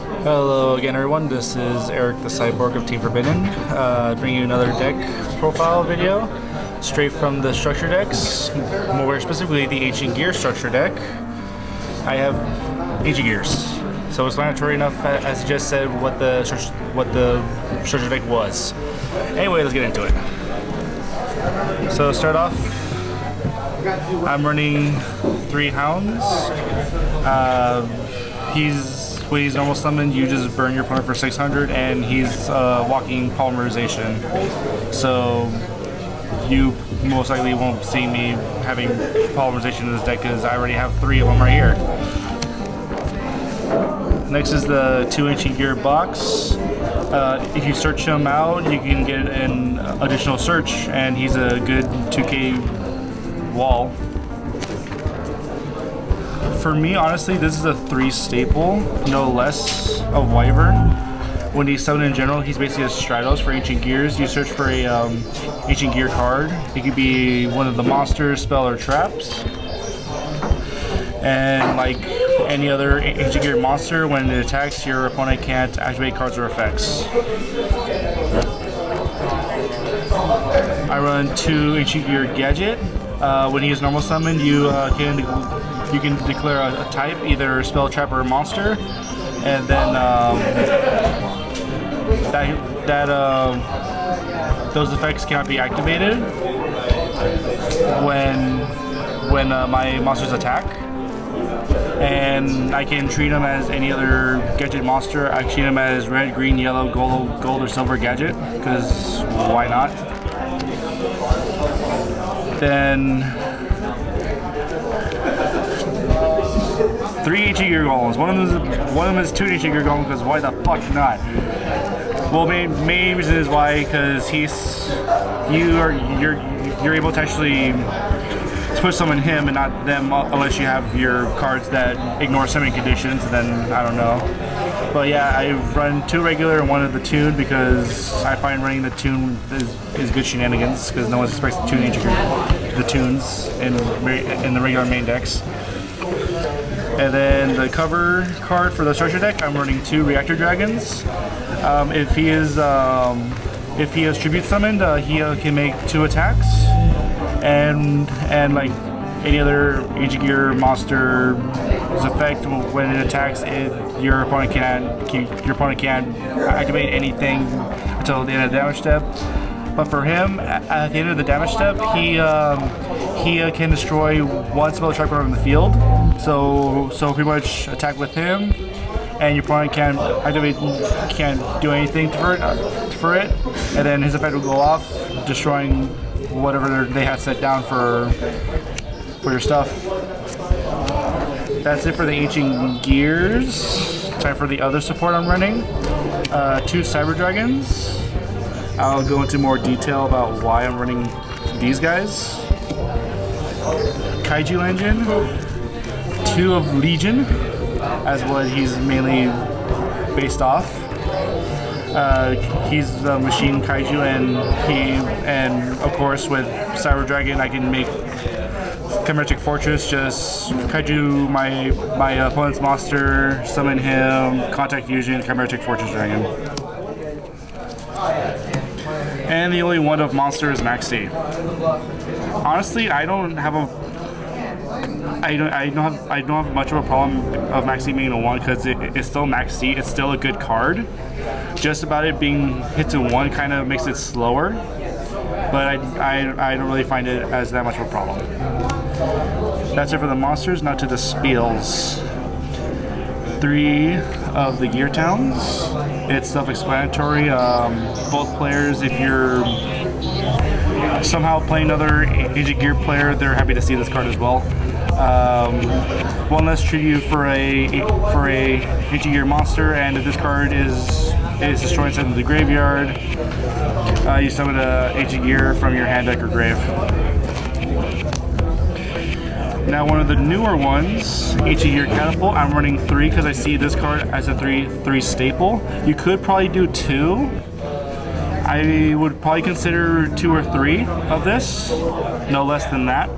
Hello again, everyone. This is Eric the Cyborg of Team Forbidden, bringing you another deck profile video, straight from the structure decks, more specifically the Ancient Gear structure deck. I have Ancient Gears, so explanatory enough, as I just said, what the structure deck was. Anyway, let's get into it. So start off, I'm running 3 Hounds. When he's normal summoned, you just burn your opponent for 600, and he's walking polymerization. So you most likely won't see me having polymerization in this deck because I already have 3 of them right here. Next is the 2 Ancient Gear box. If you search him out, you can get an additional search, and he's a good 2k wall. For me, honestly, this is a 3 staple, no less, of Wyvern. When he's summoned in general, he's basically a Stratos for Ancient Gears. You search for a Ancient Gear card. It could be one of the monsters, spell, or traps. And like any other Ancient Gear monster, when it attacks, your opponent can't activate cards or effects. I run 2 Ancient Gear Gadget. When he is normal summoned, you can declare a type, either spell, trap, or monster, and then those effects cannot be activated when my monsters attack. And I can treat them as any other gadget monster. I treat them as red, green, yellow, gold, or silver gadget, because why not? Then 3 Ancient Gear Golems. One of them is 2 Ancient Gear Golems, because why the fuck not? Well, main reason is why, because you're able to actually push summon him and not them, unless you have your cards that ignore summoning conditions. Then I don't know. But yeah, I run 2 regular and 1 of the tune, because I find running the tune is good shenanigans, because no one expects to tune the tunes in the regular main decks. And then the cover card for the structure deck, I'm running 2 Reactor Dragons. If he has tribute summoned, he can make 2 attacks, and like any other Ancient Gear monster's effect, when it attacks, your opponent can't activate anything until the end of the damage step. But for him, at the end of the damage step, he can destroy 1 spell strike card on the field. So pretty much attack with him, and your opponent can't do anything for it, and then his effect will go off, destroying whatever they have set down for your stuff. That's it for the Ancient Gears. Time for the other support I'm running. 2 Cyber Dragons. I'll go into more detail about why I'm running these guys. Kaiju Engine. 2 of Legion, as what he's mainly based off. He's a machine kaiju, and of course with Cyber Dragon I can make Chimeric Fortress, just kaiju my opponent's monster, summon him, contact fusion, Chimeric Fortress Dragon. And the only one of monster is Max C. Honestly, I don't have much of a problem of Max C being a 1, because it's still Max C. It's still a good card. Just about it being hit to 1 kind of makes it slower, but I don't really find it as that much of a problem. That's it for the monsters. Now to the spells. 3 of the Gear Towns. It's self-explanatory. Both players, if you're somehow playing another Ancient Gear player, they're happy to see this card as well. 1 less tribute for a Ancient Gear monster, and if this card is destroyed inside of the graveyard, you summon an Ancient Gear from your hand, deck, or grave. Now, one of the newer ones, Ancient Gear Catapult. I'm running 3 because I see this card as a 3 staple. You could probably do 2. I would probably consider 2 or 3 of this, no less than that.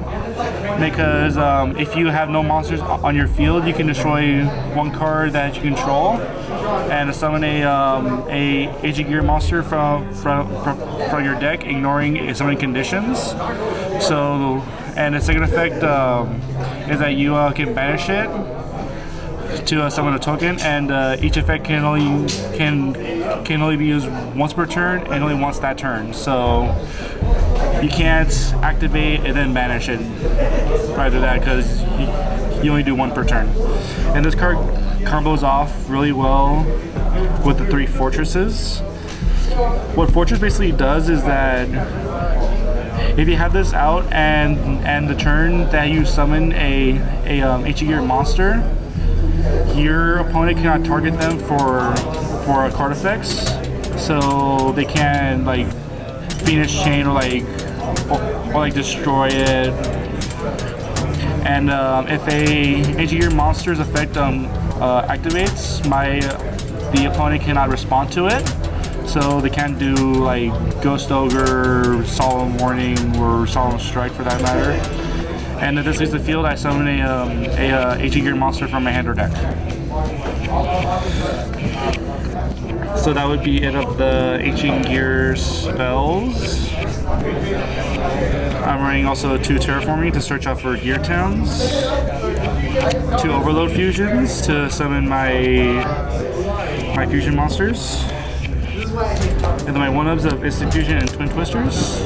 because if you have no monsters on your field, you can destroy one card that you control and summon a Agent Gear monster from your deck, ignoring summoning conditions. So, and the second effect is that you can banish it to summon a token, and each effect can only be used once per turn and only once that turn. So you can't activate and then banish it prior to that because you only do one per turn. And this card combos off really well with the 3 fortresses. What Fortress basically does is that if you have this out and the turn that you summon a Agent Gear monster, your opponent cannot target them for card effects, so they can like Phoenix Chain or like destroy it. And if a Agent Gear monster's effect activates, the opponent cannot respond to it, so they can't do like Ghost Ogre, Solemn Warning, or Solemn Strike for that matter. And if this leaves the field, I summon a Agent Gear monster from my hand or deck. So that would be it of the Agent Gear spells. I'm running also 2 Terraforming to search out for Gear Towns, 2 Overload Fusions to summon my fusion monsters, and then my 1-ups of Instant Fusion and Twin Twisters.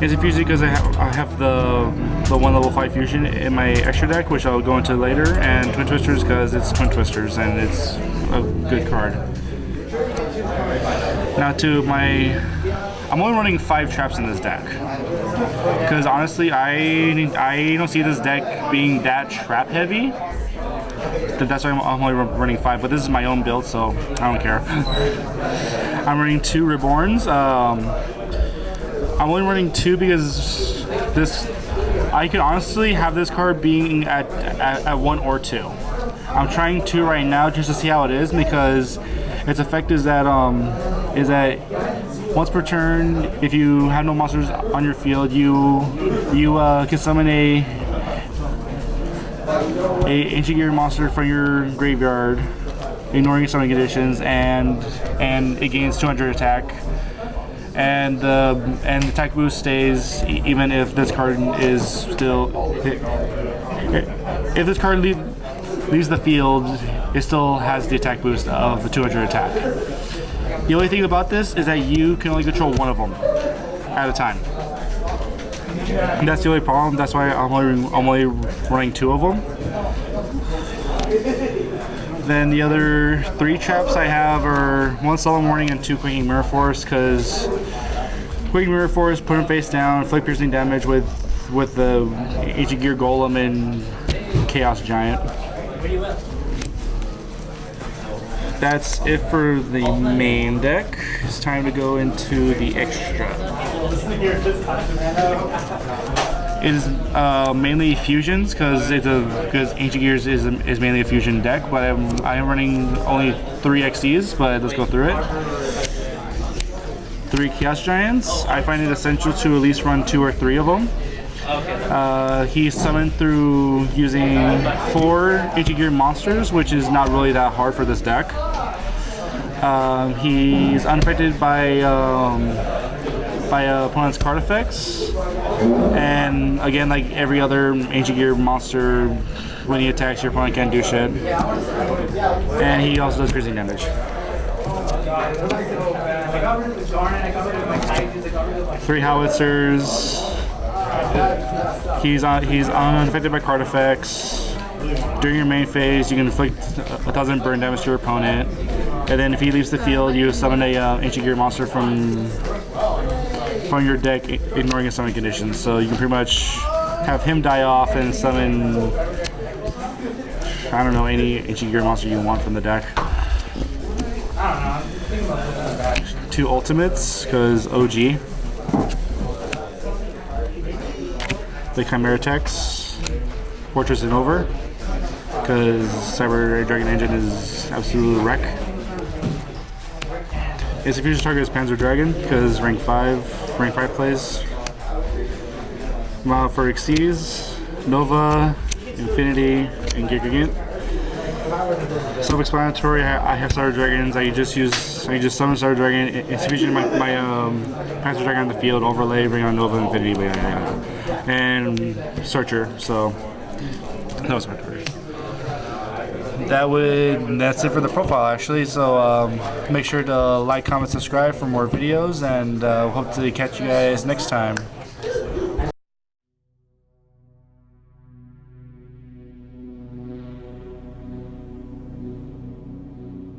Instant Fusion because I have the 1 level 5 fusion in my extra deck, which I'll go into later, and Twin Twisters because it's Twin Twisters and it's a good card. Now to I'm only running 5 traps in this deck because honestly I don't see this deck being that trap heavy. That's why I'm only running 5, but this is my own build, so I don't care. I'm running 2 Reborns. I'm only running 2 because I could honestly have this card being at 1 or 2. I'm trying 2 right now just to see how it is, because its effect is that once per turn, if you have no monsters on your field, you can summon a Ancient Gear monster from your graveyard, ignoring summoning conditions, and it gains 200 attack. And the attack boost stays even if this card is still. If this card leaves the field, it still has the attack boost of the 200 attack. The only thing about this is that you can only control 1 of them at a time. And that's the only problem. That's why I'm only running 2 of them. Then the other 3 traps I have are 1 Solemn Warning and 2 Quaking Mirror Force, because Quaking Mirror Force, put him face down, inflict piercing damage with the Ancient Gear Golem and Chaos Giant. That's it for the main deck. It's time to go into the extra. It is mainly fusions because Ancient Gears is mainly a fusion deck, but I'm running only 3 XDs, but let's go through it. 3 Chaos Giants. I find it essential to at least run 2 or 3 of them. He's summoned through using 4 Ancient Gear monsters, which is not really that hard for this deck. He's unaffected by opponent's card effects, and again, like every other Ancient Gear monster, when he attacks, your opponent can't do shit. And he also does piercing damage. 3 Howitzers. He's unaffected by card effects. During your main phase, you can inflict 1,000 burn damage to your opponent, and then if he leaves the field, you summon a Ancient Gear monster from your deck, ignoring his summoning conditions. So you can pretty much have him die off and summon, I don't know, any Ancient Gear monster you want from the deck. 2 ultimates, because OG. The Chimera Tex, Fortress and Over, because Cyborg Dragon Engine is absolute wreck. Its fusion target is Panzer Dragon, because rank 5 plays. For Xyz, Nova, Infinity, and Gigagant. Self-explanatory. I have Starter Dragons. I just summon Starter Dragon, institution my Panther Dragon on the field, overlay, bring on Nova, Infinity, and Searcher. So that was my turn. That's it for the profile actually. So make sure to like, comment, subscribe for more videos, and hope to catch you guys next time.